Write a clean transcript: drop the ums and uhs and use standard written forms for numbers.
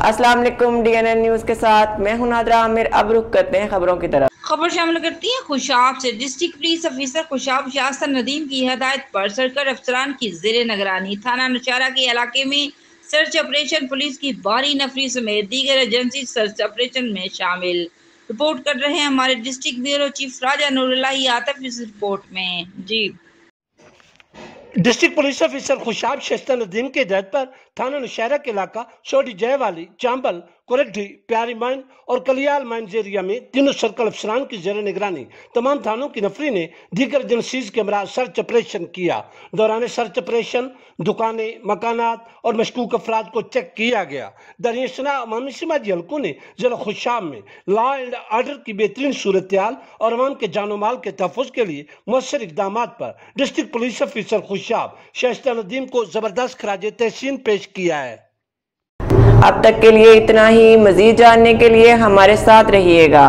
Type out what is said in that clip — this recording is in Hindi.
अस्सलाम वालेकुम। DNN न्यूज के साथ मैं हूं नादरा आमिर। अब रुख करते हैं खबरों की तरफ। खबर शामिल करती है खुशाब से। डिस्ट्रिक्ट पुलिस ऑफिसर खुशाब शास्त्र नदीम की हदायत पर सर्कल अफसरान की जेर निगरानी थाना नौशहरा के इलाके में सर्च ऑपरेशन, पुलिस की भारी नफरी समेत दीगर एजेंसी सर्च ऑपरेशन में शामिल। रिपोर्ट कर रहे हैं हमारे डिस्ट्रिक्ट ब्यूरो चीफ राजा नूरुल्लाह आतिफ इस रिपोर्ट में। जी, डिस्ट्रिक्ट पुलिस ऑफिसर खुशाब शास्त्र नदीम के हिदायत पर थाना नौशहरा के इलाका छोटी जयवाली, चांबल, कुरड्डी, प्यारी माइन और कलियाल माइन एरिया में तीनों सर्कल अफसरान की जेर निगरानी तमाम थानों की नफरी ने दीगर एजेंसीज के हमरा सर्च ऑपरेशन किया। दौरान सर्च ऑपरेशन दुकानें, मकानात और मशकूक अफराद को चेक किया गया। दरियासना अवामी समाजी हलकों ने जिला खुशाब में लॉ एंड ऑर्डर की बेहतरीन सूरत और अवाम के जानो माल के तहफ़्फ़ुज़ के लिए मौसर इक़दाम पर डिस्ट्रिक्ट पुलिस ऑफिसर खुशाब शास्त्र नदीम को ज़बरदस्त खराज तहसीन पेश किया है। अब तक के लिए इतना ही। मज़ीद जानने के लिए हमारे साथ रहिएगा।